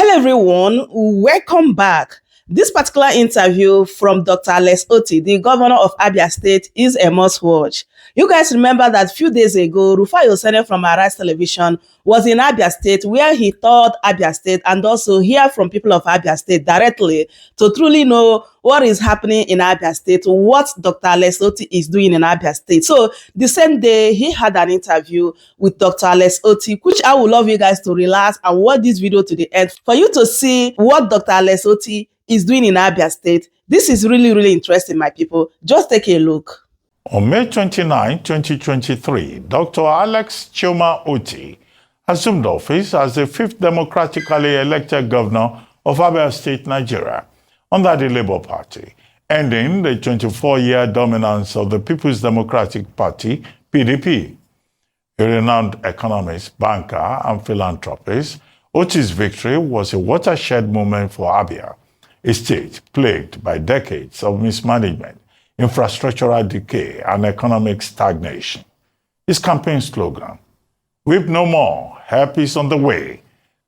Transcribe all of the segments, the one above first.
Hello, everyone. Welcome back. This particular interview from Dr. Otti, the governor of Abia State, is a must-watch. You guys remember that a few days ago, Rufai from Arise Television was in Abia State, where he toured Abia State and also hear from people of Abia State directly to truly know what is happening in Abia State, what Dr. Otti is doing in Abia State. So the same day, he had an interview with Dr. Otti, which I would love you guys to relax and watch this video to the end for you to see what Dr. Otti is doing in Abia State. This is really, really interesting, my people. Just take a look. On May 29, 2023, Dr. Alex Chioma Otti assumed office as the fifth democratically elected governor of Abia State, Nigeria, under the Labour Party, ending the 24-year dominance of the People's Democratic Party, PDP. A renowned economist, banker, and philanthropist, Otti's victory was a watershed moment for Abia, a state plagued by decades of mismanagement, infrastructural decay, and economic stagnation. His campaign slogan, "Weep no more, help is on the way,"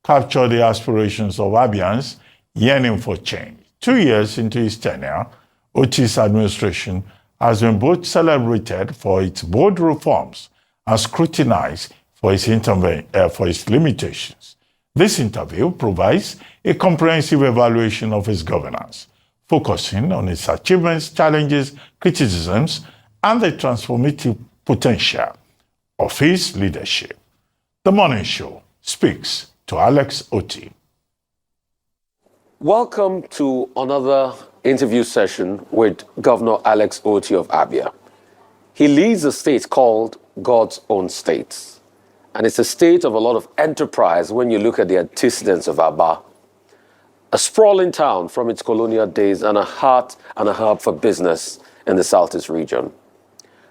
captured the aspirations of Abians yearning for change. 2 years into his tenure, Otti's administration has been both celebrated for its bold reforms and scrutinized for its limitations. This interview provides a comprehensive evaluation of his governance, focusing on its achievements, challenges, criticisms, and the transformative potential of his leadership. The Morning Show speaks to Alex Otti. Welcome to another interview session with Governor Alex Otti of Abia. He leads a state called God's own state. And it's a state of a lot of enterprise when you look at the antecedents of Aba. A sprawling town from its colonial days and a heart and a hub for business in the Southeast region.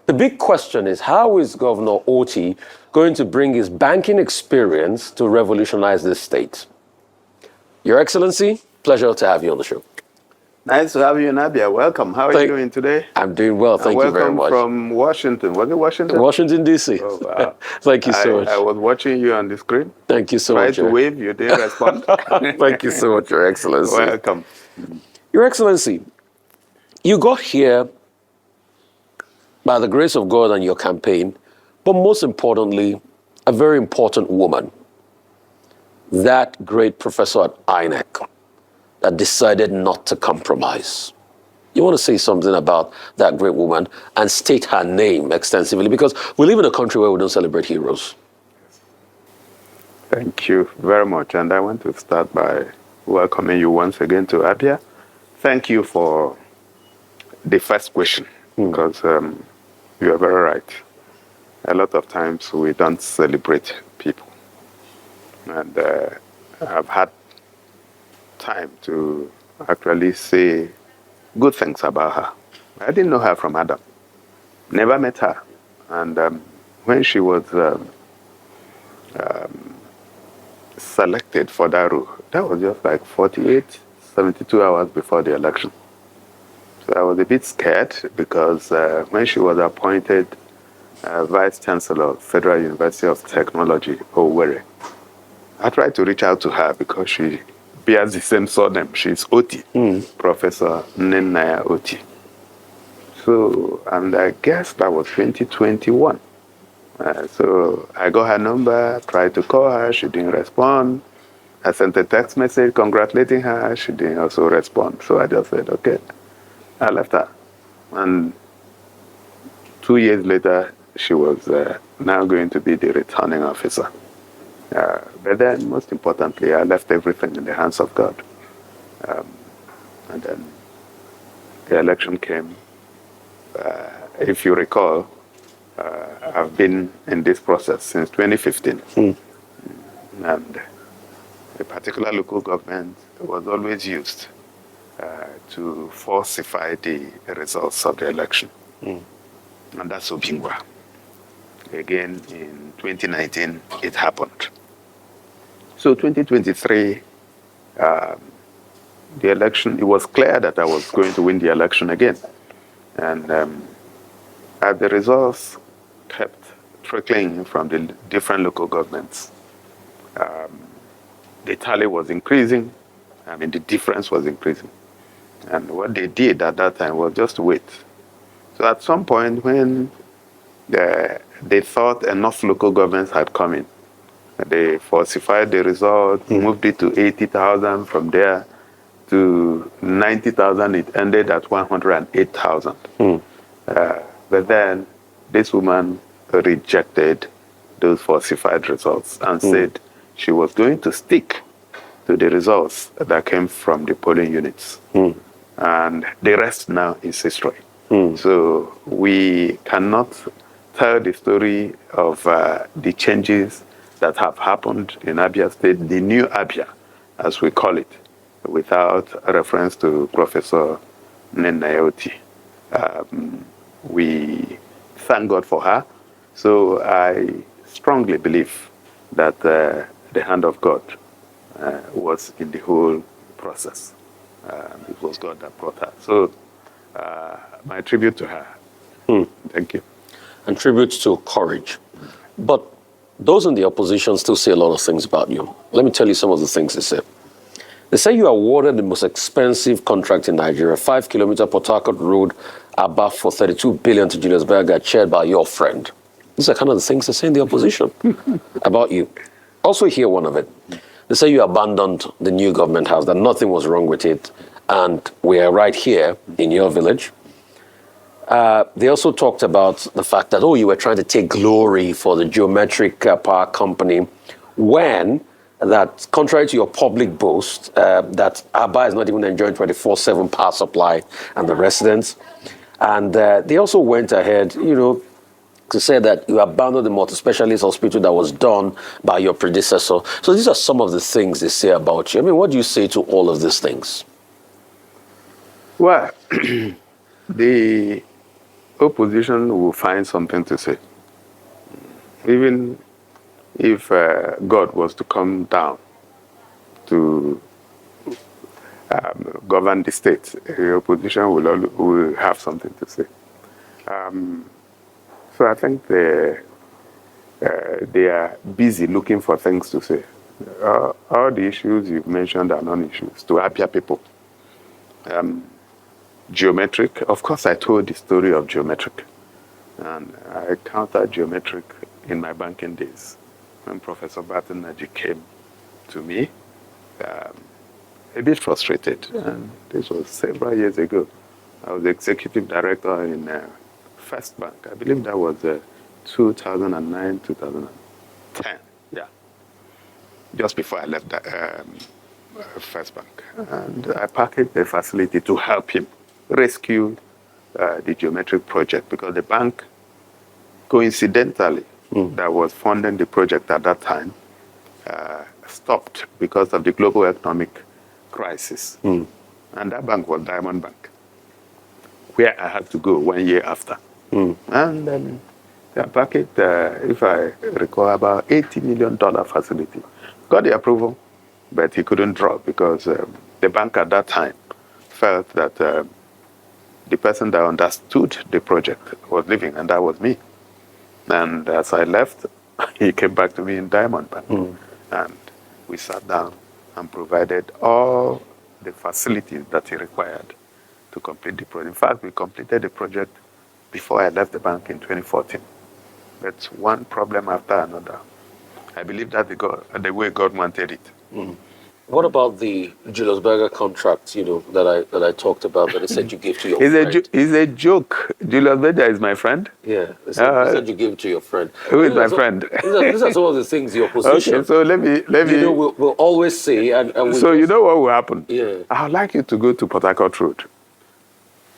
The big question is, how is Governor Otti going to bring his banking experience to revolutionize this state? Your Excellency, pleasure to have you on the show. Nice to have you in Abia. Welcome. How are you doing today? I'm doing well. Thank you very much. Welcome from Washington. Was it Washington? Washington, D.C. Oh, wow. Thank you so much. I was watching you on the screen. Thank you so much. Tried to wave. You didn't respond. Thank you so much, Your Excellency. Welcome. Your Excellency, you got here by the grace of God and your campaign, but most importantly, a very important woman, that great professor at INEC, that decided not to compromise. You want to say something about that great woman and state her name extensively, because we live in a country where we don't celebrate heroes. Thank you very much. And I want to start by welcoming you once again to Abia. Thank you for the first question, because you are very right. A lot of times we don't celebrate people. And I've had time to actually say good things about her. I didn't know her from Adam. Never met her. And when she was selected for that role, that was just like 72 hours before the election. So I was a bit scared because when she was appointed Vice Chancellor of Federal University of Technology, Owerri, I tried to reach out to her because she bears the same surname. She's Otti, Professor Nnennaya Otti. So, and I guess that was 2021. So I got her number, tried to call her, she didn't respond. I sent a text message congratulating her, she didn't also respond. So I just said, okay, I left her. And 2 years later, she was now going to be the returning officer. But then, most importantly, I left everything in the hands of God. And then the election came. If you recall, I've been in this process since 2015. And a particular local government was always used to falsify the results of the election. And that's Obingwa. Again, in 2019, it happened. So 2023, the election, it was clear that I was going to win the election again. And as the results kept trickling from the different local governments, the tally was increasing. I mean, the difference was increasing. And what they did at that time was just wait. So at some point when they thought enough local governments had come in, they falsified the result, moved it to 80,000 from there to 90,000. It ended at 108,000. But then this woman rejected those falsified results and said she was going to stick to the results that came from the polling units. And the rest now is history. So we cannot tell the story of the changes that have happened in Abia State, the new Abia, as we call it, without a reference to Professor Otti. We thank God for her. So I strongly believe that the hand of God was in the whole process. It was God that brought her. So my tribute to her. Thank you. And tribute to courage. But those in the opposition still say a lot of things about you. Let me tell you some of the things they say. They say you awarded the most expensive contract in Nigeria, 5-kilometer Port Harcourt Road, Abia, for 32 billion to Julius Berger, chaired by your friend. These are kind of the things they say in the opposition about you. Also hear one of it. They say you abandoned the new government house, that nothing was wrong with it, and we are right here in your village. They also talked about the fact that, you were trying to take glory for the geometric power company, when that, contrary to your public boast, that Abia is not even enjoying 24/7 power supply and the residents. And they also went ahead, to say that you abandoned the multi-specialist hospital that was done by your predecessor. So these are some of the things they say about you. I mean, what do you say to all of these things? Well, the opposition will find something to say. Even if God was to come down to govern the state, the opposition will have something to say. So I think they are busy looking for things to say. All the issues you've mentioned are non-issues to Abia people. Geometric, of course, I told the story of geometric. And I encountered geometric in my banking days when Professor Naji came to me, a bit frustrated. And this was several years ago. I was the executive director in First Bank. I believe that was 2009, 2010. Yeah. Just before I left First Bank. And I packaged a facility to help him rescue the geometric project, because the bank, coincidentally, that was funding the project at that time, stopped because of the global economic crisis. And that bank was Diamond Bank, where I had to go 1 year after. And I packaged, if I recall, about $80 million facility. Got the approval, but he couldn't draw because the bank at that time felt that the person that understood the project was leaving, and that was me. And as I left, he came back to me in Diamond Bank. And we sat down and provided all the facilities that he required to complete the project. In fact, we completed the project before I left the bank in 2014. That's one problem after another. I believe that's the way God wanted it. What about the Julius Berger contract, that I talked about, that they said you gave to your friend? It's a joke. Julius Berger is my friend. Yeah, they said you gave it to your friend. Who is my friend? These are some of the things the opposition. Okay, so let me. We'll always say. So you know what will happen? Yeah. I'd like you to go to Port Harcourt Road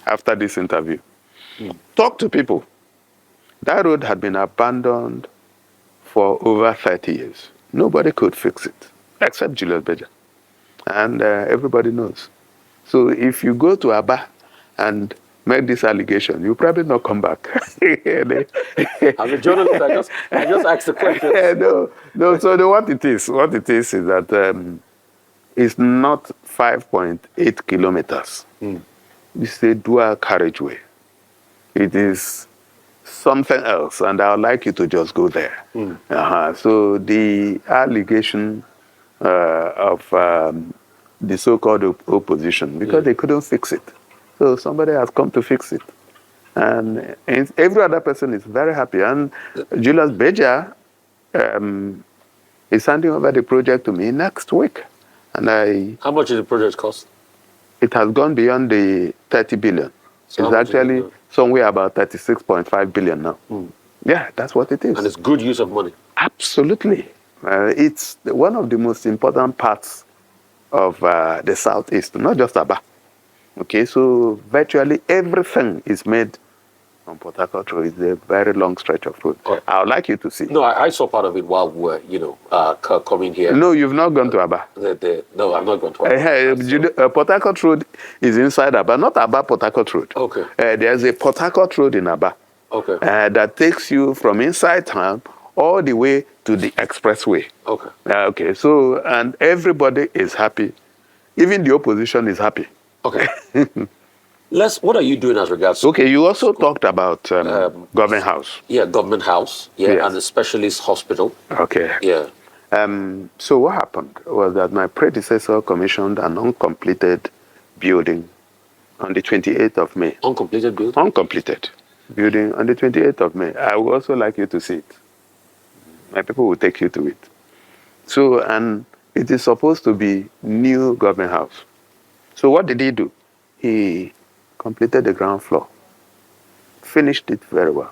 after this interview. Talk to people. That road had been abandoned for over 30 years. Nobody could fix it, except Julius Berger. And everybody knows. So if you go to Abia and make this allegation, you probably not come back. I'm a journalist. I just asked the question. No. So what it is that it's not 5.8 kilometers. It's a dual carriageway. It is something else, and I would like you to just go there. So the allegation the so-called opposition because they couldn't fix it. So somebody has come to fix it. And every other person is very happy. And Julius Beja is handing over the project to me next week. And How much did the project cost? it has gone beyond the 30 billion. So it's actually somewhere about 36.5 billion now. Yeah, that's what it is. And it's good use of money. Absolutely. It's one of the most important parts of the Southeast, not just Abba. Okay, so virtually everything is made on Port Harcourt Road. It's a very long stretch of road. Right. I would like you to see. No, I saw part of it while we were, coming here. No, you've not gone to Abba. No, I'm not going to Abba. Port Harcourt Road is inside Abba, not Abba Port Harcourt Road. Okay. There's a Port Harcourt Road in Abba. Okay. That takes you from inside town all the way to the expressway. Okay. Okay, so, and everybody is happy. Even the opposition is happy. Okay. What are you doing as regards to... Okay, you also talked about government house. Yeah, government house. Yeah, Yes. and the specialist hospital. Okay. Yeah. So what happened was that my predecessor commissioned an uncompleted building on the 28th of May. Uncompleted building? Uncompleted building on the 28th of May. I would also like you to see it. My people will take you to it. So, and it is supposed to be new government house. So what did he do? He completed the ground floor, finished it very well,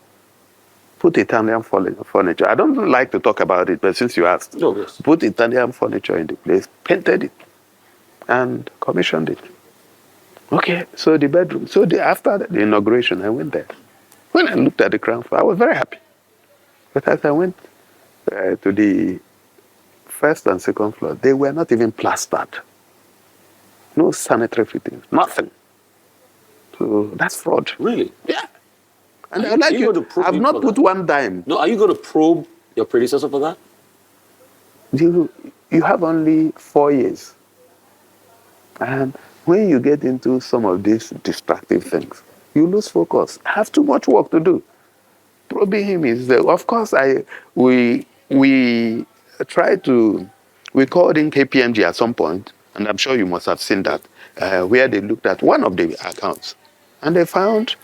put Italian furniture. I don't like to talk about it, but since you asked, No, yes. put Italian furniture in the place, painted it, and commissioned it. Okay, so the bedroom. So after the inauguration, I went there. When I looked at the ground floor, I was very happy. But as I went to the first and second floor, they were not even plastered. No sanitary fittings, nothing. So that's fraud. Really? Yeah. And I like you. I've not put one dime. No, are you going to probe your predecessor for that? You have only 4 years. And when you get into some of these distractive things, you lose focus. I have too much work to do. Probing him is there. Of course, we called in KPMG at some point, and I'm sure you must have seen that, where they looked at one of the accounts, and they found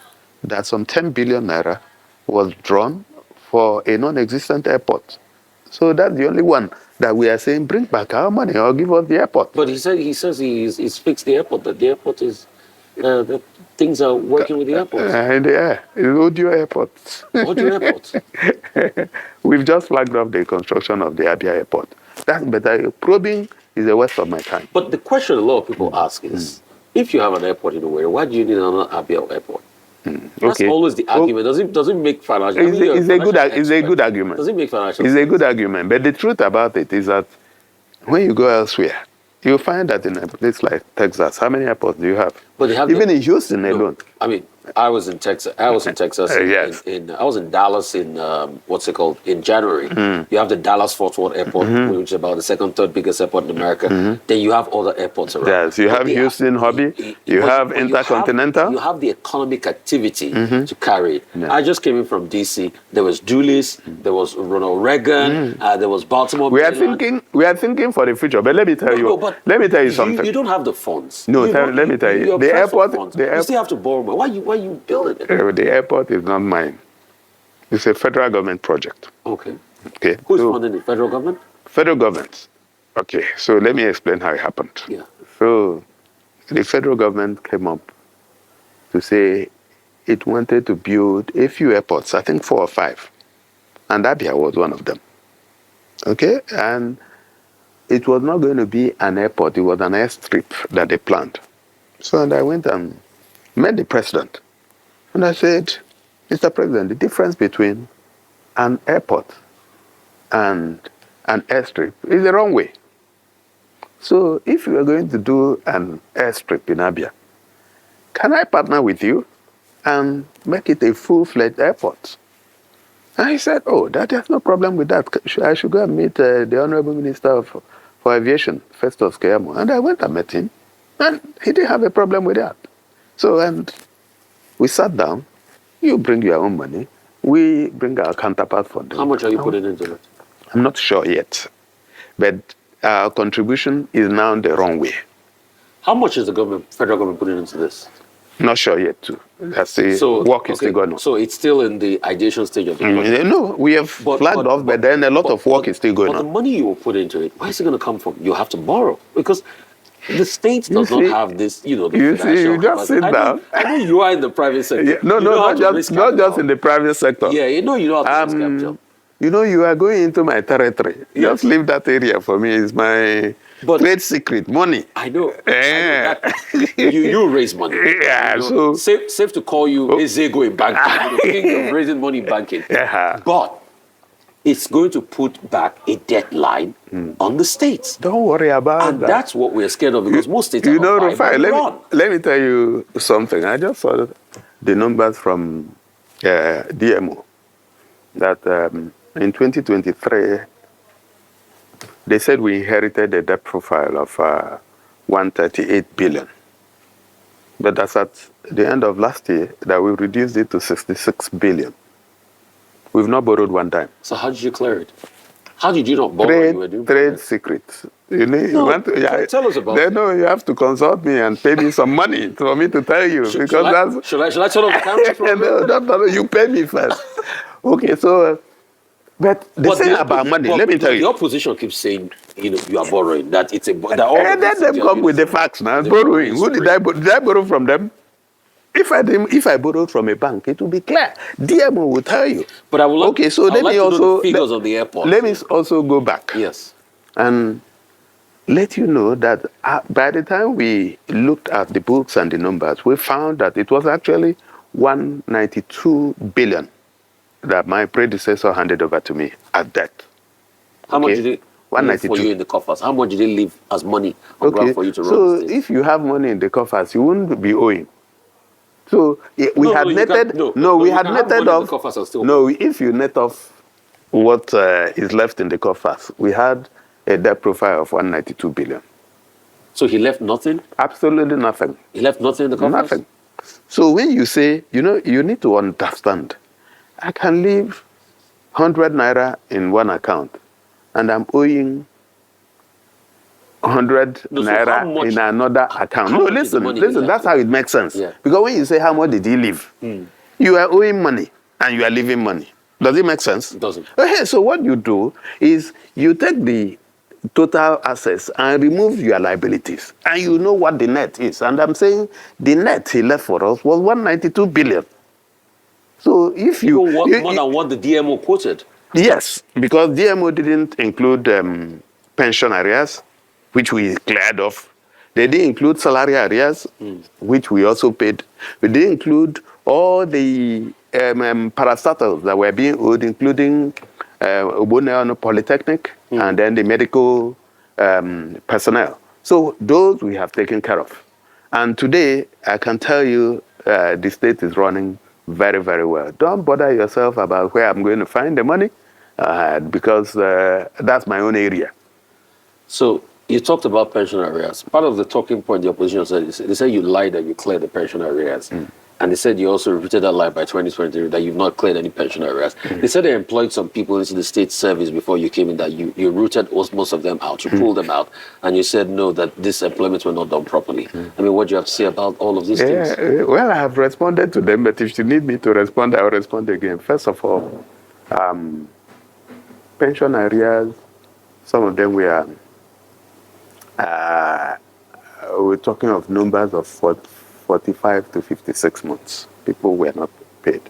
that some 10 billion naira was drawn for a non-existent airport. So that's the only one that we are saying, bring back our money or give us the airport. But he says he's fixed the airport, that the airport is, that things are working with the airport. Yeah, it's Audio Airport. Audio Airport. We've just flagged off the construction of the Abia Airport. That's better. Probing is a waste of my time. But the question a lot of people ask is, if you have an airport in Owerri, why do you need another Abia airport? That's always the argument. Does it make financial? It's a good argument. Does it make financial? It's a good argument. But the truth about it is that when you go elsewhere, you'll find that in a place like Texas, how many airports do you have? But they have even in Houston alone. I mean, I was in Texas. Yes. I was in Dallas in in January. You have the Dallas Fort Worth Airport, which is about the second, third biggest airport in America. Then you have other airports around. Yes, you have Houston, Hobby. You have Intercontinental. You have the economic activity to carry it. Yeah. I just came in from DC. There was Dulles. There was Ronald Reagan. There was Baltimore. We are thinking for the future. But let me tell you something. You don't have the funds. No, let me tell you. The airport. You still have to borrow money. Why are you building it? The airport is not mine. It's a federal government project. Okay. Who's funding the federal government? Federal government. Okay, so let me explain how it happened. Yeah. So the federal government came up to say it wanted to build a few airports, I think 4 or 5. And Abia was one of them. Okay, and it was not going to be an airport, it was an airstrip that they planned. So and I went and met the president. And I said, Mr. President, the difference between an airport and an airstrip is the wrong way. So if you are going to do an airstrip in Abia, can I partner with you and make it a full-fledged airport? And he said, oh, there's no problem with that. I should go and meet the Honorable Minister for Aviation, Festus Keyamo. And I went and met him, and he didn't have a problem with that. So, and we sat down. You bring your own money. We bring our counterpart for them. How much are you putting into it? I'm not sure yet. But our contribution is now the wrong way. How much is the federal government putting into this? Not sure yet, too. That's the work is still going on. So it's still in the ideation stage of the project? No, we have flagged off, but then a lot of work is still going on. But the money you will put into it, where is it going to come from? You have to borrow. Because the state does not have this, the you just sit down. I know you are in the private sector. Yeah, not just in the private sector. Yeah, you know how to raise capital. You are going into my territory. Yes. Just leave that area for me. It's my trade secret, money. I know. Yeah. You raise money. Yeah, so safe to call you Ezego in banking. The king of raising money in banking. Yeah. But it's going to put back a deadline on the states. Don't worry about that. And that's what we're scared of, because most states are not Rufai, let me tell you something. I just saw the numbers from DMO that in 2023, they said we inherited a debt profile of 138 billion. But that's at the end of last year that we reduced it to 66 billion. We've not borrowed one time. So how did you clear it? How did you not borrow? Trade secrets. Tell us about it. No, you have to consult me and pay me some money for me to tell you. Should I turn off the camera? No, you pay me first. Okay, so... But the thing about money, let me tell you. The opposition keeps saying, you are borrowing. That it's a... And then they come with the facts now. Borrowing. Who did I borrow? Did I borrow from them? If I borrowed from a bank, it will be clear. DMO will tell you. But I will let me also the figures of the airport. Let me also go back. Yes. And let you know that by the time we looked at the books and the numbers, we found that it was actually 192 billion that my predecessor handed over to me as debt. How much did it leave for you in the coffers? How much did it leave as money on ground for you to run? So if you have money in the coffers, you wouldn't be owing. So we had netted. If you net off what is left in the coffers, we had a debt profile of 192 billion. So he left nothing? Absolutely nothing. He left nothing in the coffers? Nothing. So when you say, you need to understand, I can leave 100 naira in one account, and I'm owing 100 naira in another account. No, listen, that's how it makes sense. Yeah. Because when you say, how much did he leave? You are owing money, and you are leaving money. Does it make sense? It doesn't. Okay, so what you do is you take the total assets and remove your liabilities, and you know what the net is. And I'm saying the net he left for us was 192 billion. So if more than what the DMO quoted. Yes, because DMO didn't include pension arrears, which we cleared off. They didn't include salary arrears, which we also paid. We didn't include all the parastatals that were being owed, including Oboneano Polytechnic and then the medical personnel. So those we have taken care of. And today, I can tell you the state is running very, very well. Don't bother yourself about where I'm going to find the money, because that's my own area. So you talked about pension arrears. Part of the talking point the opposition said, they said you lied that you cleared the pension arrears. And they said you also repeated that lie by 2023, that you've not cleared any pension arrears. They said they employed some people into the state service before you came in, that you rooted most of them out, you pulled them out, and you said no, that these employments were not done properly. I mean, what do you have to say about all of these things? Well, I have responded to them, but if you need me to respond, I will respond again. First of all, pension arrears, some of them we're talking of numbers of 45 to 56 months. People were not paid.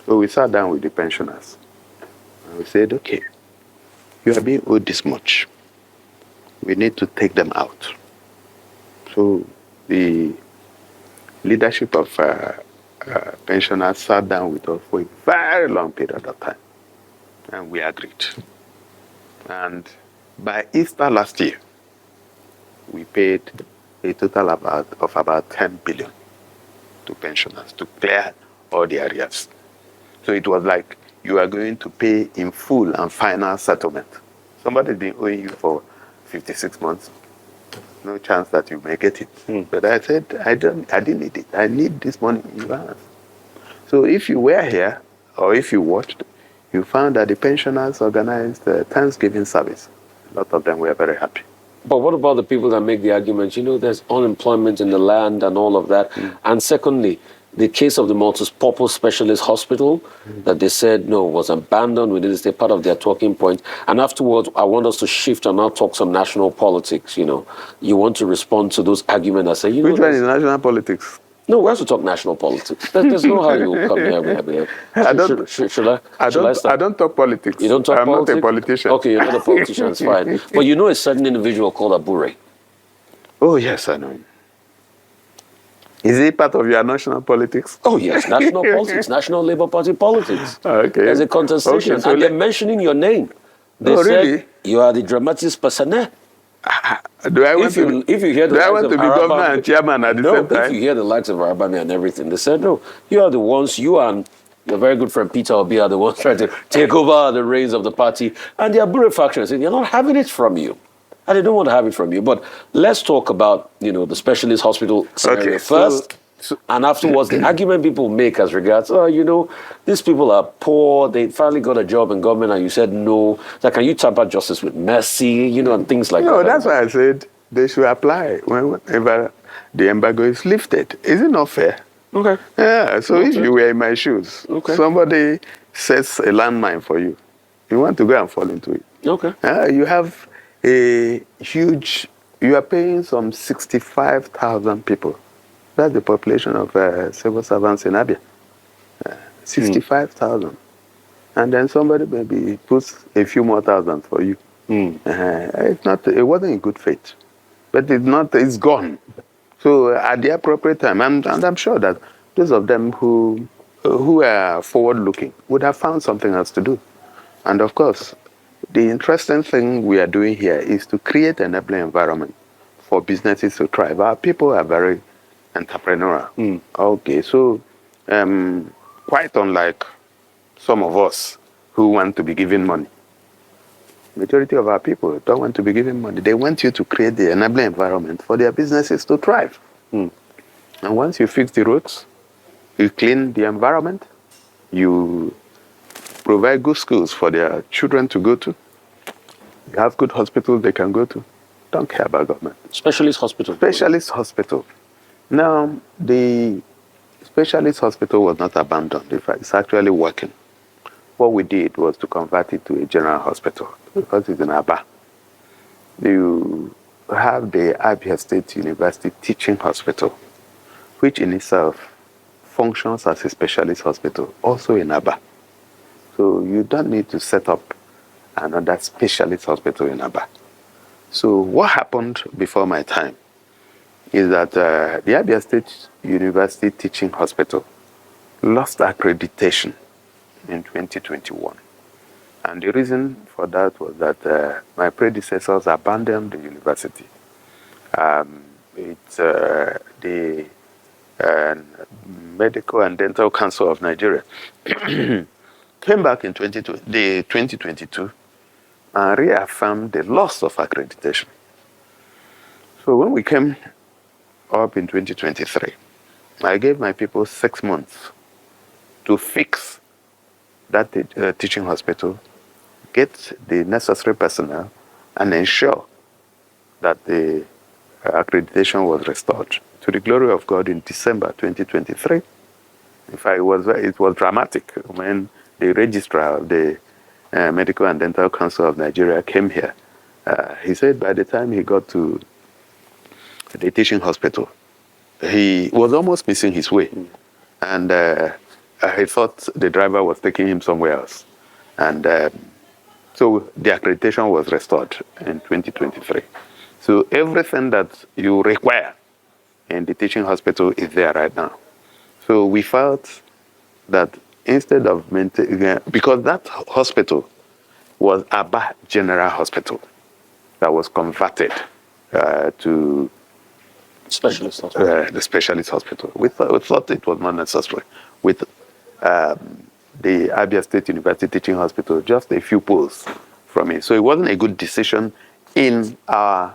So we sat down with the pensioners. And we said, okay, you are being owed this much. We need to take them out. So the leadership of pensioners sat down with us for a very long period of time. And we agreed. And by Easter last year, we paid a total of about 10 billion to pensioners to clear all the arrears. So it was like you are going to pay in full and final settlement. Somebody's been owing you for 56 months. No chance that you may get it. But I said, I didn't need it. I need this money in advance. So if you were here, or if you watched, you found that the pensioners organized a Thanksgiving service A lot of them were very happy. But what about the people that make the argument, there's unemployment in the land and all of that? And secondly, the case of the multi-purpose specialist hospital that they said, no, was abandoned. We didn't stay part of their talking point. And afterwards, I want us to shift and now talk some national politics, You want to respond to those arguments that say, Which one is national politics? No, we have to talk national politics. There's no how you come here. I don't talk politics. You don't talk politics? I'm not a politician. Okay, you're not a politician, it's fine. But you know a certain individual called Abure. Oh, yes, I know him. Is he part of your national politics? Oh, yes, national politics, National Labour Party politics. Okay. There's a contestation, Okay, so and they're mentioning your name. They said, really? You are the dramatis personae. Do I want to be governor and chairman at the same time? If you hear the likes of Arabami and everything, they said, no, you are the ones, you and your very good friend Peter Obi are the ones trying to take over the reins of the party. And the Abure faction said, they're not having it from you. And they don't want to have it from you. But let's talk about, the specialist hospital scenario first. And afterwards, the argument people make as regards, these people are poor, they finally got a job in government, and you said no. So can you tamper justice with mercy, and things like that? No, that's why I said they should apply whenever the embargo is lifted. Is it not fair? Okay. Yeah, so if you were in my shoes, somebody sets a landmine for you, you want to go and fall into it. Okay. You have a huge, you are paying some 65,000 people. That's the population of civil servants in Abia. 65,000. And then somebody maybe puts a few more thousand for you. It wasn't in good faith. But it's gone. So at the appropriate time, and I'm sure that those of them who are forward-looking would have found something else to do. And of course, the interesting thing we are doing here is to create an enabling environment for businesses to thrive. Our people are very entrepreneurial. Okay, so quite unlike some of us who want to be given money. Majority of our people don't want to be given money. They want you to create the enabling environment for their businesses to thrive. And once you fix the roads, you clean the environment, you provide good schools for their children to go to, you have good hospitals they can go to, don't care about government. Specialist hospital. Specialist hospital. Now, the specialist hospital was not abandoned. In fact, it's actually working. What we did was to convert it to a general hospital because it's in Abia. You have the Abia State University Teaching Hospital, which in itself functions as a specialist hospital, also in Abia. So you don't need to set up another specialist hospital in Abia. So what happened before my time is that the Abia State University Teaching Hospital lost accreditation in 2021. And the reason for that was that my predecessors abandoned the university. The Medical and Dental Council of Nigeria came back in 2022 and reaffirmed the loss of accreditation. So when we came up in 2023, I gave my people 6 months to fix that teaching hospital, get the necessary personnel, and ensure that the accreditation was restored. To the glory of God, in December 2023, in fact, it was dramatic when the registrar of the Medical and Dental Council of Nigeria came here. He said by the time he got to the teaching hospital, he was almost missing his way. And he thought the driver was taking him somewhere else. And so the accreditation was restored in 2023. So everything that you require in the teaching hospital is there right now. So we felt that instead of maintaining, because that hospital was Abia General Hospital that was converted to specialist hospital. The specialist hospital. We thought it was not necessary. With the Abia State University Teaching Hospital, just a few pulls from it. So it wasn't a good decision in our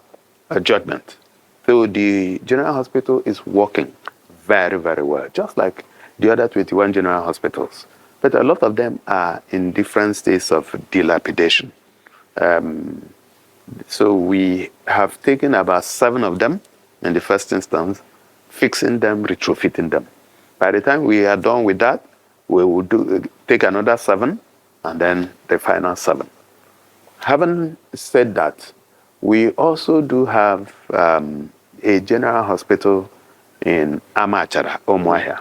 judgment. So the general hospital is working very, very well, just like the other 21 general hospitals. But a lot of them are in different states of dilapidation. So we have taken about 7 of them in the first instance, fixing them, retrofitting them. By the time we are done with that, we will take another 7 and then the final 7. Having said that, we also do have a general hospital in Amachara, Omuahia,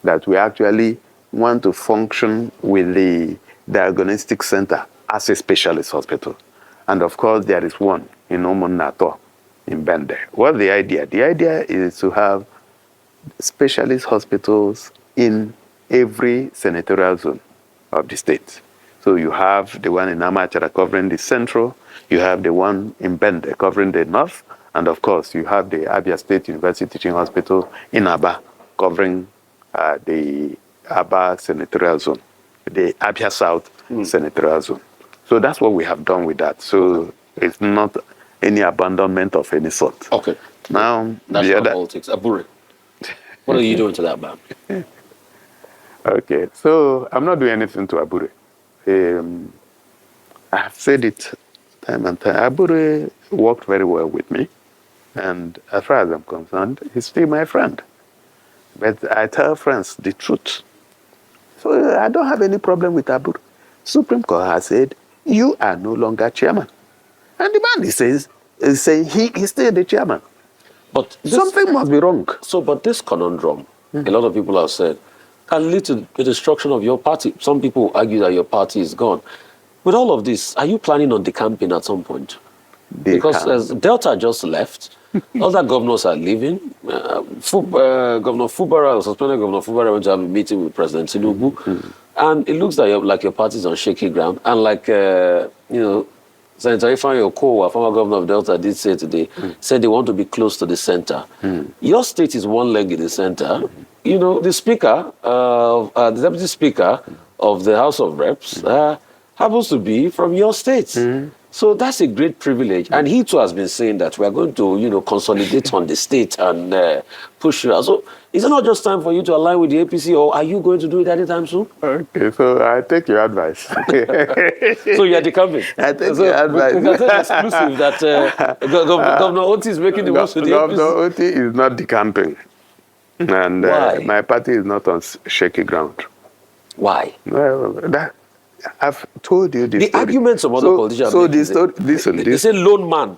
that we actually want to function with the diagnostic center as a specialist hospital. And of course, there is one in Omonato in Bende. What's the idea? The idea is to have specialist hospitals in every senatorial zone of the state. So you have the one in Amachara covering the central, you have the one in Bende covering the north, and of course you have the Abia State University Teaching Hospital in Aba covering the Aba senatorial zone, the Abia South senatorial zone. So that's what we have done with that. So it's not any abandonment of any sort. Okay. Now, national politics. Abure. What are you doing to that, man? Okay, so I'm not doing anything to Abure. I have said it time and time. Abure worked very well with me. And as far as I'm concerned, he's still my friend. But I tell friends the truth. So I don't have any problem with Abure. Supreme Court has said, you are no longer chairman. And the man is saying he is still the chairman. But something must be wrong. So, but this conundrum, a lot of people have said, can lead to the destruction of your party. Some people argue that your party is gone. With all of this, are you planning on decamping at some point? Because as Delta just left, other governors are leaving. Governor Fubara, suspended Governor Fubara, went to have a meeting with President Tinubu. And it looks like your party is on shaky ground. And like, Senator Ifeanyi Okowa, former governor of Delta, did say today, said they want to be close to the center. Your state is one leg in the center. You know, the speaker, the deputy speaker of the House of Reps happens to be from your state. So that's a great privilege. And he too has been saying that we are going to, consolidate on the state and push you out. So is it not just time for you to align with the APC, or are you going to do it anytime soon? Okay, so I take your advice. So you are decamping. I take your advice. We can tell exclusive that Governor Otti is making the most with the APC. Governor Otti is not decamping. And my party is not on shaky ground. Why? Well, I've told you this. The arguments of other politicians. So they say lone man.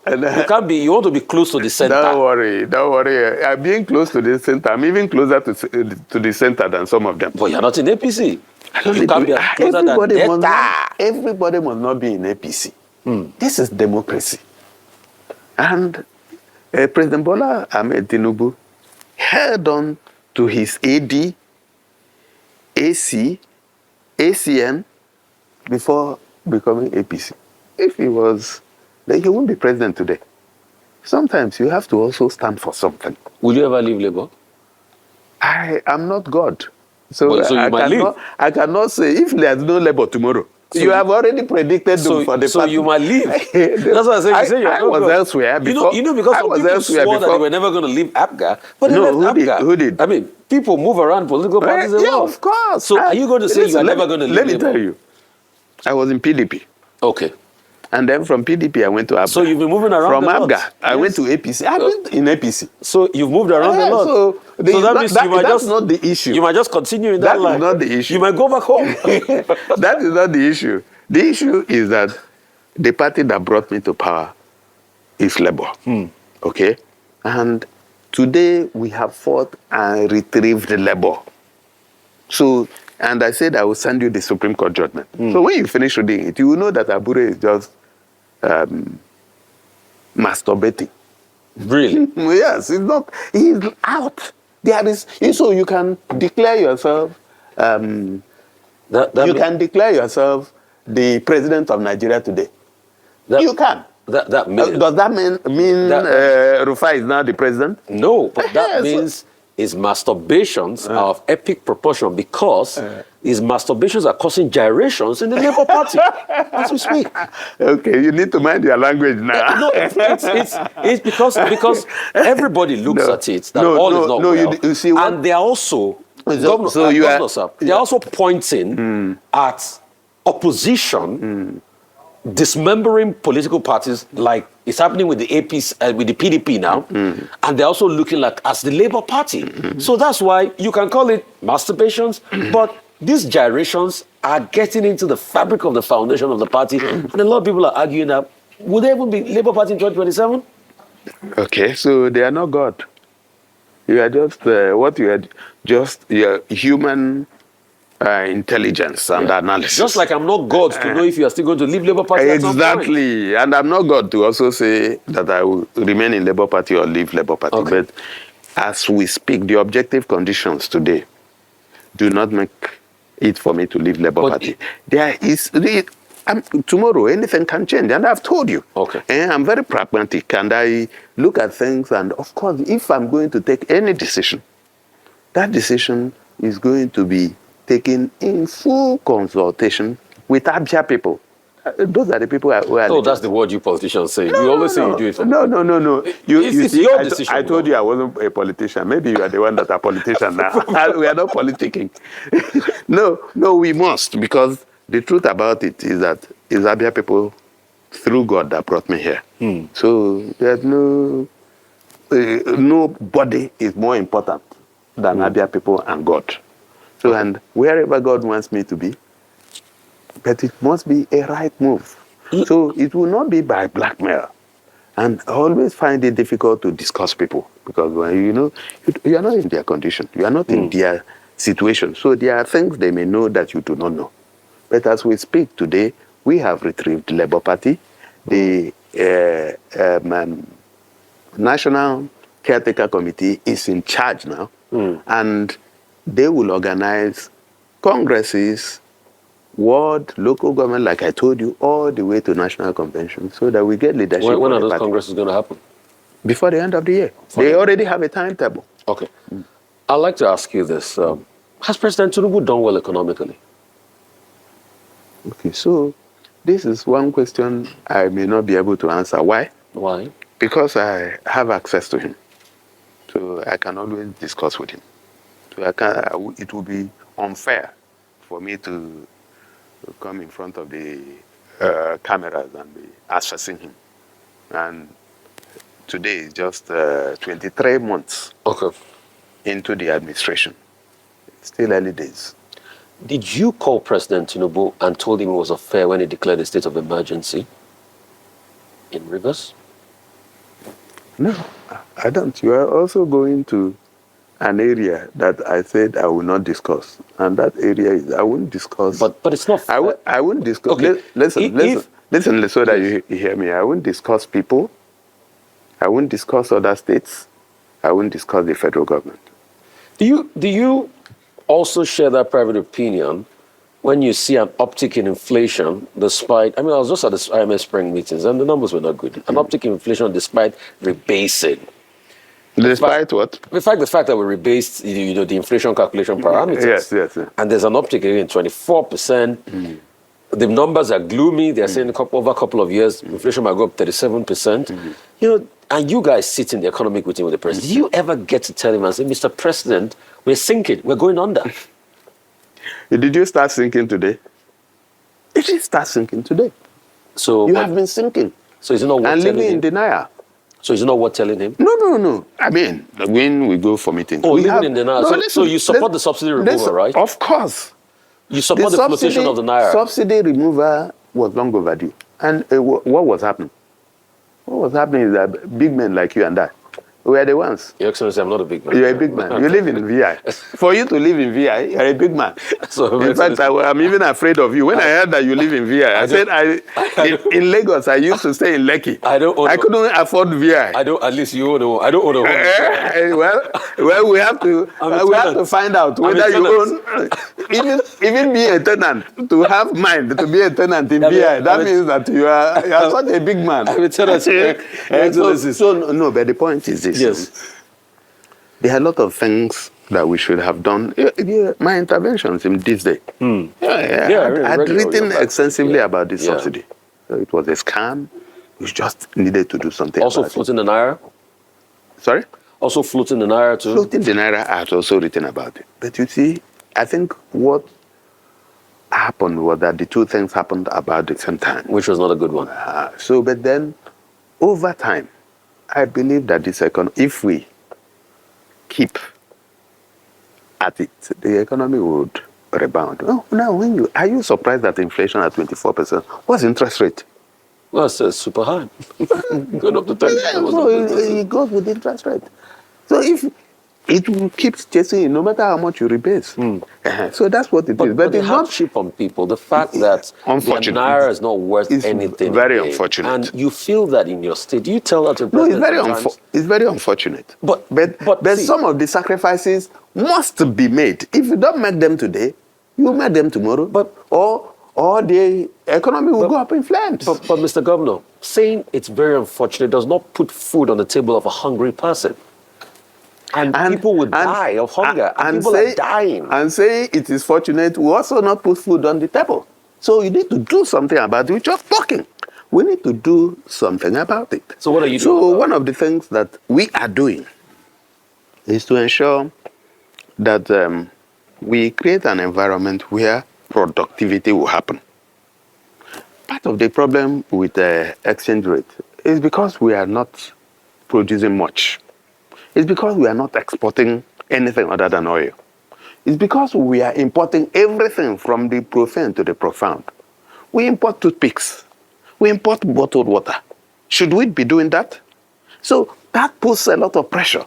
You want to be close to the center. Don't worry. I'm being close to the center. I'm even closer to the center than some of them. But you're not in APC. You can't be closer than Delta. Everybody must not be in APC. This is democracy. And President Bola Ahmed Tinubu held on to his AD, AC, ACN, before becoming APC. If he was, then he wouldn't be president today. Sometimes you have to also stand for something. Will you ever leave Labour? I am not God. So I cannot say if there's no Labour tomorrow. So you have already predicted for the party. So you might leave. That's what I say. I was elsewhere before. Because some people swore that they were never going to leave APGA. But no, who did? I mean, people move around political parties a lot. Yeah, of course. So are you going to say you are never going to leave? Let me tell you. I was in PDP. Okay. And then from PDP, I went to APGA. So you've been moving around from APGA, I went to APC. I've been in APC. So you've moved around a lot. So that means that's not the issue. You might just continue in that line. That is not the issue. You might go back home. That is not the issue. The issue is that the party that brought me to power is Labour. Okay? And today we have fought and retrieved Labour. So, and I said I will send you the Supreme Court judgment. So when you finish reading it, you will know that Abure is just masturbating. Really? Yes, it's not. He's out. There is. So you can declare yourself. You can declare yourself the president of Nigeria today. You can. Does that mean Rufai is now the president? No, but that means his masturbations are of epic proportion because his masturbations are causing gyrations in the Labour Party as we speak. Okay, you need to mind your language now. No, it's because everybody looks at it that all is not well. You see what? And they are also they're also pointing at opposition dismembering political parties like it's happening with the APC, with the PDP now, and they're also looking like as the Labour Party. So that's why you can call it masturbations, but these gyrations are getting into the fabric of the foundation of the party, and a lot of people are arguing that would there even be Labour Party in 2027? Okay, so they are not God. You are just what you are, just your human intelligence and analysis. Just like I'm not God to know if you are still going to leave Labour Party at some point. Exactly, and I'm not God to also say that I will remain in Labour Party or leave Labour Party. Okay. But as we speak, the objective conditions today do not make it for me to leave Labour Party. There is tomorrow anything can change, and I've told you. Okay. And I'm very pragmatic, and I look at things, and of course, if I'm going to take any decision, that decision is going to be taken in full consultation with Abia people. Those are the people who are. Oh, that's the word you politicians say. You always say you do it for No. You see, your decision. I told you I wasn't a politician. Maybe you are the one that are politician now. We are not politicking. No, we must, because the truth about it is that it's Abia people through God that brought me here. So there's nobody is more important than Abia people and God. So, and wherever God wants me to be, but it must be a right move. So it will not be by blackmail. And I always find it difficult to discuss people, because when you are not in their condition, you are not in their situation. So there are things they may know that you do not know. But as we speak today, we have retrieved the Labour Party. The National Caretaker Committee is in charge now, and they will organize congresses, ward, local government, like I told you, all the way to national convention, so that we get leadership. When are those congresses going to happen? Before the end of the year. They already have a timetable. Okay. I'd like to ask you this. Has President Tinubu done well economically? Okay, so this is one question I may not be able to answer. Why? Why? Because I have access to him. So I can always discuss with him. So it would be unfair for me to come in front of the cameras and be assessing him. And today is just 23 months into the administration. It's still early days. Did you call President Tinubu and told him it was unfair when he declared a state of emergency in Rivers? No, I don't. You are also going to an area that I said I will not discuss. And that area is, I won't discuss. But it's not fair. I won't discuss. Okay. Listen, so that you hear me. I won't discuss people. I won't discuss other states. I won't discuss the federal government. Do you also share that private opinion when you see an uptick in inflation despite, I was just at the IMF spring meetings and the numbers were not good. An uptick in inflation despite rebasing. Despite what? The fact that we rebased, the inflation calculation parameters. Yes. And there's an uptick in 24%. The numbers are gloomy. They're saying over a couple of years, inflation might go up 37%. And you guys sit in the economic meeting with the president. Do you ever get to tell him and say, Mr. President, we're sinking, we're going under? Did you start sinking today? It did start sinking today. So you have been sinking. So is it not worth and telling living him? in denial. So is it not worth telling him? No. I mean, when we go for meetings. Living in denial. So you support the subsidy removal, right? Of course. You support the flotation of the naira. Subsidy removal was long overdue. And what was happening? What was happening is that big men like you and I, we are the ones. Your Excellency, I'm not a big man. You're a big man. You live in VI. For you to live in VI, you're a big man. So, in fact, I'm even afraid of you. When I heard that you live in VI, I said, in Lagos, I used to stay in Lekki. I couldn't afford VI. At least you own I don't own a home. Well, we have to find out whether you own, even being a tenant, to have mind to be a tenant in VI, that means that you are such a big man. I'm a tenant. No, but the point is this. Yes. There are a lot of things that we should have done. My interventions in this day. I'd written extensively about this subsidy. So it was a scam. We just needed to do something also about it. Floating the naira? Sorry? Also floating the naira too? Floating the naira, I had also written about it. But you see, I think what I happened was that the two things happened about the same time. Which was not a good one. But then, over time, I believe that this economy, if we keep at it, the economy would rebound. Oh, now, are you surprised at inflation at 24%? What's interest rate? Well, it's super high. Going up to 10. So it goes with interest rate. So if it will keep chasing you, no matter how much you rebase. So that's what it is. But it's the not hardship on people, the fact that the naira is not worth anything. Very again, unfortunate. And you feel that in your state. Do you tell that to the No, it's president it's very unfortunate. But see, some of the sacrifices must be made. If you don't make them today, you will make them tomorrow. Or the economy will go up in flames. But Mr. Governor, saying it's very unfortunate does not put food on the table of a hungry person. And people will die of hunger. And people are dying. And saying it is fortunate will also not put food on the table. So you need to do something about it. We're just talking. We need to do something about it. So what are you doing? So one of the things that we are doing is to ensure that we create an environment where productivity will happen. Part of the problem with the exchange rate is because we are not producing much. It's because we are not exporting anything other than oil. It's because we are importing everything from the profane to the profound. We import toothpicks. We import bottled water. Should we be doing that? So that puts a lot of pressure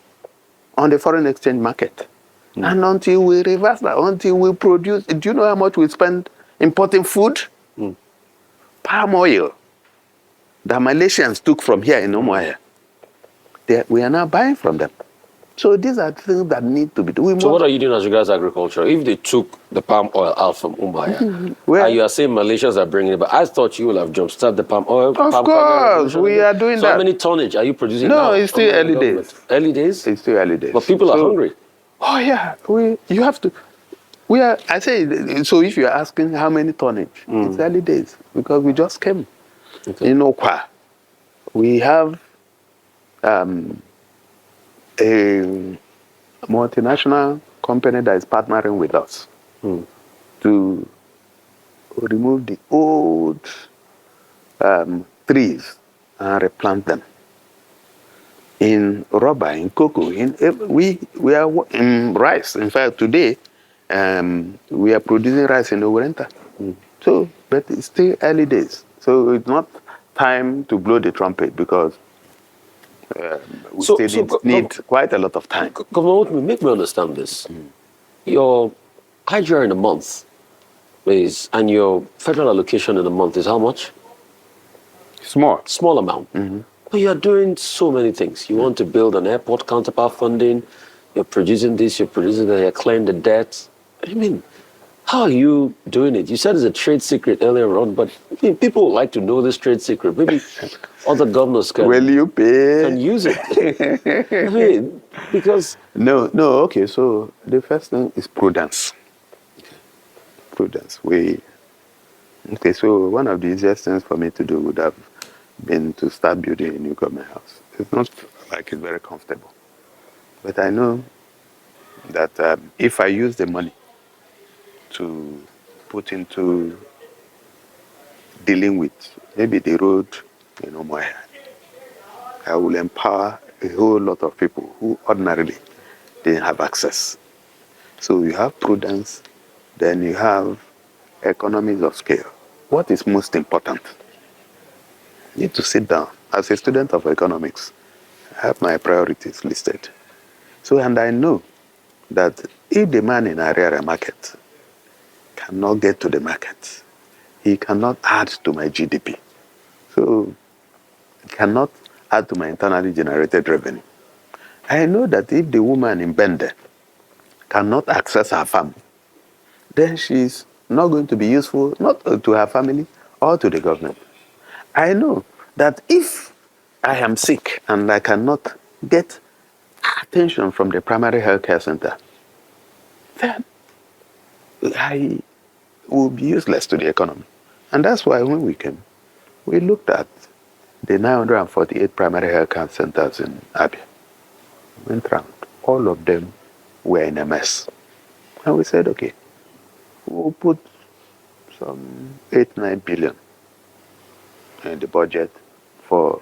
on the foreign exchange market. And until we reverse that, until we produce, do you know how much we spend importing food? Palm oil that Malaysians took from here in Umuahia. We are now buying from them. So these are things that need to be done. So what are you doing as regards agriculture? If they took the palm oil out from Umuahia, and you are saying Malaysians are bringing it, but I thought you would have jumpstart the palm oil. Of course, we are doing that. that. So how many tonnage are you producing now? No, it's still early days. Early days? It's still early days. But people are hungry. Oh yeah, you have to. I say, so if you're asking how many tonnage, it's early days because we just came. Okay. In Okwa, we have a multinational company that is partnering with us to remove the old trees and replant them. In rubber, in cocoa, we are in rice. In fact, today we are producing rice in Owerenta. So, but it's still early days. So it's not time to blow the trumpet because we still need quite a lot of time. Governor, make me understand this. Your IGR in a month is, and your federal allocation in a month is how much? Small amount. But you're doing so many things. You want to build an airport, counterpart funding, you're producing this, you're producing that, you're clearing the debt. I mean, how are you doing it? You said it's a trade secret earlier on, but I mean, people would like to know this trade secret. Maybe other governors can, can use it. I mean, because... No, okay, so the first thing is prudence. Prudence. Okay, so one of the easiest things for me to do would have been to start building a new government house. It's not like it's very comfortable. But I know that if I use the money to put into dealing with maybe the road in Umuahia, I will empower a whole lot of people who ordinarily didn't have access. So you have prudence, then you have economies of scale. What is most important? You need to sit down. As a student of economics, I have my priorities listed. So, and I know that if the man in Ariara market cannot get to the market, he cannot add to my GDP. So, he cannot add to my internally generated revenue. I know that if the woman in Bende cannot access her farm, then she's not going to be useful, not to her family or to the government. I know that if I am sick and I cannot get attention from the primary health care center, then I will be useless to the economy. And that's why when we came, we looked at the 948 primary health care centers in Abia. Went round. All of them were in a mess. And we said, okay, we'll put some 8-9 billion in the budget for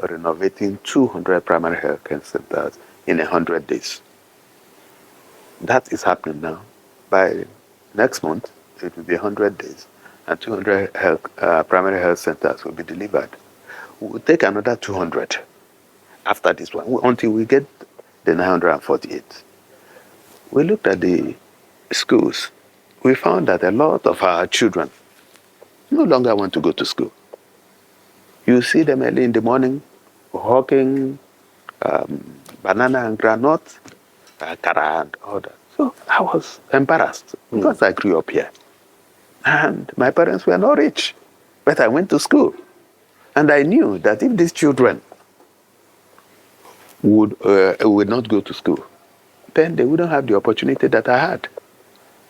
renovating 200 primary health care centers in 100 days. That is happening now. By next month, it will be 100 days, and 200 primary health centers will be delivered. We'll take another 200 after this one until we get the 948. We looked at the schools. We found that a lot of our children no longer want to go to school. You see them early in the morning hawking banana and granite, kara and all that. So I was embarrassed because I grew up here. And my parents were not rich, but I went to school. And I knew that if these children would not go to school, then they wouldn't have the opportunity that I had.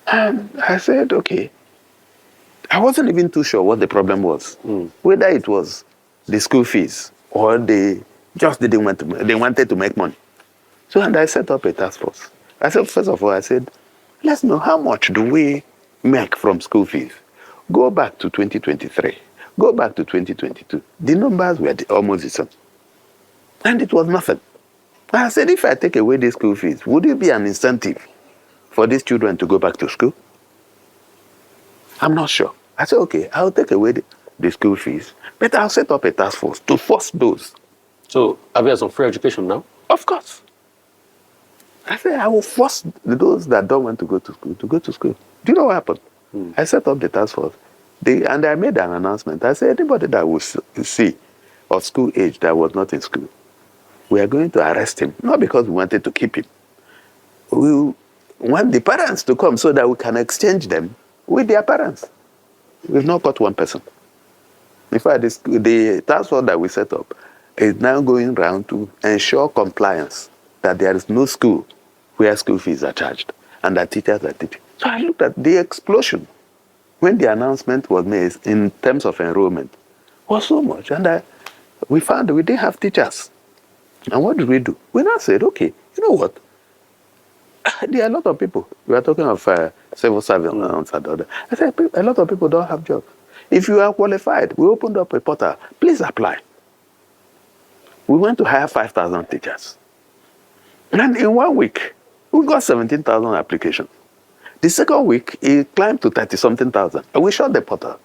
And I said, okay. I wasn't even too sure what the problem was, whether it was the school fees or they just didn't want to, they wanted to make money. So, and I set up a task force. I said, first of all, I said, let's know how much do we make from school fees. Go back to 2023. Go back to 2022. The numbers were almost the same. And it was nothing. I said, if I take away the school fees, would it be an incentive for these children to go back to school? I'm not sure. I said, okay, I'll take away the school fees, but I'll set up a task force to force those. So, Abia is on free education now? Of course. I said, I will force those that don't want to go to school to go to school. Do you know what happened? I set up the task force. And I made an announcement. I said, anybody that will see of school age that was not in school, we are going to arrest him. Not because we wanted to keep him. We want the parents to come so that we can exchange them with their parents. We've not got one person. In fact, the task force that we set up is now going around to ensure compliance, that there is no school where school fees are charged and that teachers are teaching. So I looked at the explosion when the announcement was made in terms of enrollment was so much. And we found we didn't have teachers. And what did we do? We now said, okay, you know what? There are a lot of people. We are talking of civil servants and other. I said, a lot of people don't have jobs. If you are qualified, we opened up a portal. Please apply. We went to hire 5,000 teachers. And in 1 week, we got 17,000 applications. The second week, it climbed to 30-something thousand. And we shut the portal.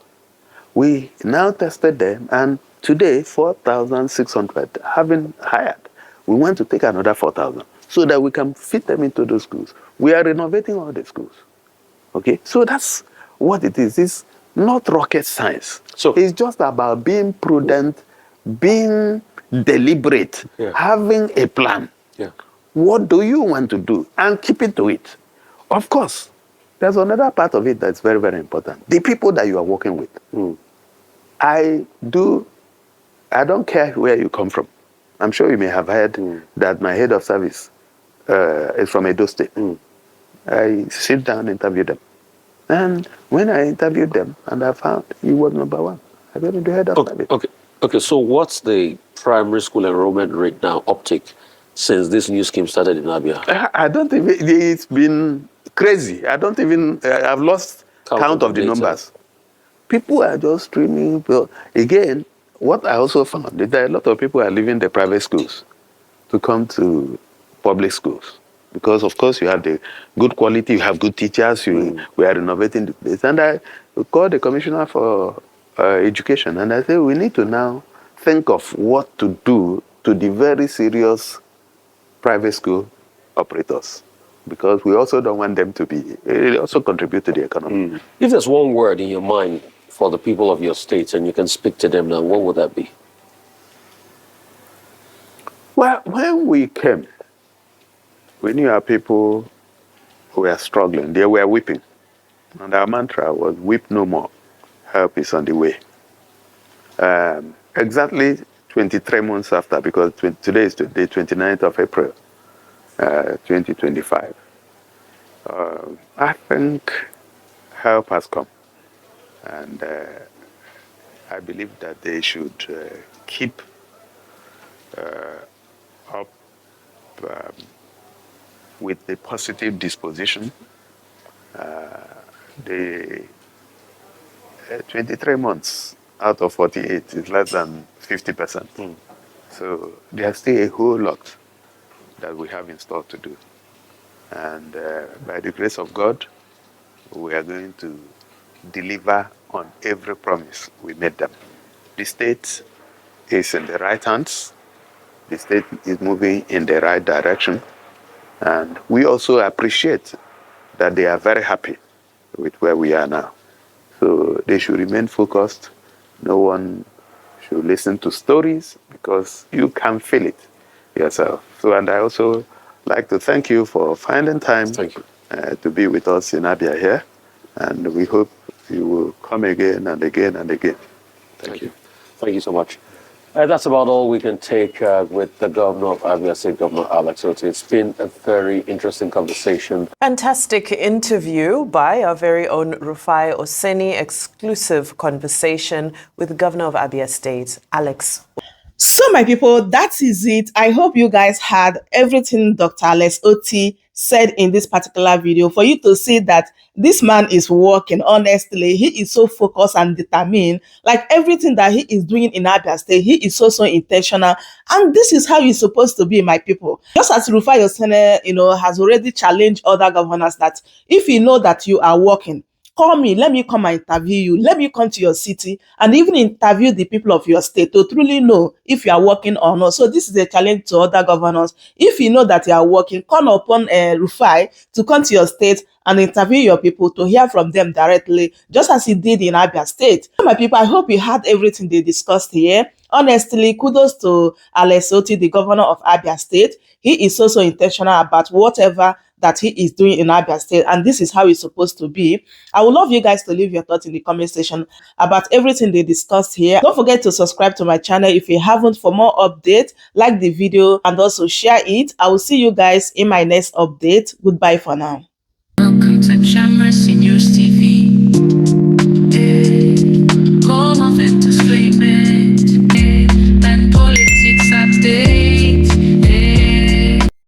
We now tested them, and today, 4,600 have been hired. We want to take another 4,000 so that we can fit them into those schools. We are renovating all the schools. Okay? So that's what it is. It's not rocket science. So it's just about being prudent, being deliberate, having a plan. Yeah. What do you want to do? And keeping to it. Of course, there's another part of it that's very, very important. The people that you are working with. I don't care where you come from. I'm sure you may have heard that my head of service is from Edo State. I sit down and interview them. And when I interviewed them, and I found he was number one. I got the head of service. Okay, so what's the primary school enrollment rate now, uptick, since this new scheme started in Abia? I don't even, it's been crazy. I don't even, I've lost count of the numbers. People are just streaming. Well, again, what I also found is that a lot of people are leaving the private schools to come to public schools. Because, of course, you have the good quality, you have good teachers, we are renovating the place. And I called the commissioner for education, and I said, we need to now think of what to do to the very serious private school operators. Because we also don't want them to be, they also contribute to the economy. If there's one word in your mind for the people of your states and you can speak to them now, what would that be? Well, when we came, we knew our people who were struggling. They were weeping. And our mantra was, weep no more. Help is on the way. Exactly 23 months after, because today is the 29th of April, 2025. I think help has come. And I believe that they should keep up with the positive disposition. 23 months out of 48 is less than 50%. So there's still a whole lot that we have in store to do. And by the grace of God, we are going to deliver on every promise we made them. The state is in the right hands. The state is moving in the right direction. And we also appreciate that they are very happy with where we are now. So they should remain focused. No one should listen to stories because you can feel it yourself. So, and I also like to thank you for finding time to be with us in Abia here. And we hope you will come again and again and again. Thank you. Thank you so much. That's about all we can take with the governor of Abia State, Governor Alex Otti. It's been a very interesting conversation. Fantastic interview by our very own Rufai Oseni, exclusive conversation with Governor of Abia State, Alex. So, my people, that is it. I hope you guys had everything Dr. Alex Otti said in this particular video for you to see that this man is working. Honestly, he is so focused and determined. Like everything that he is doing in Abia State, he is so intentional. And this is how it's supposed to be, my people. Just as Rufai Oseni, has already challenged other governors that if you know that you are working, call me, let me come and interview you. Let me come to your city and even interview the people of your state to truly know if you are working or not. So this is a challenge to other governors. If you know that you are working, call upon Rufai to come to your state and interview your people to hear from them directly, just as he did in Abia State. So my people, I hope you had everything they discussed here. Honestly, kudos to Alex Otti, the governor of Abia State. He is so intentional about whatever that he is doing in Abia State, and this is how it's supposed to be. I would love you guys to leave your thoughts in the comment section about everything they discussed here. Don't forget to subscribe to my channel if you haven't for more updates. Like the video and also share it. I will see you guys in my next update. Goodbye for now. Welcome to Shamra Seniors TV.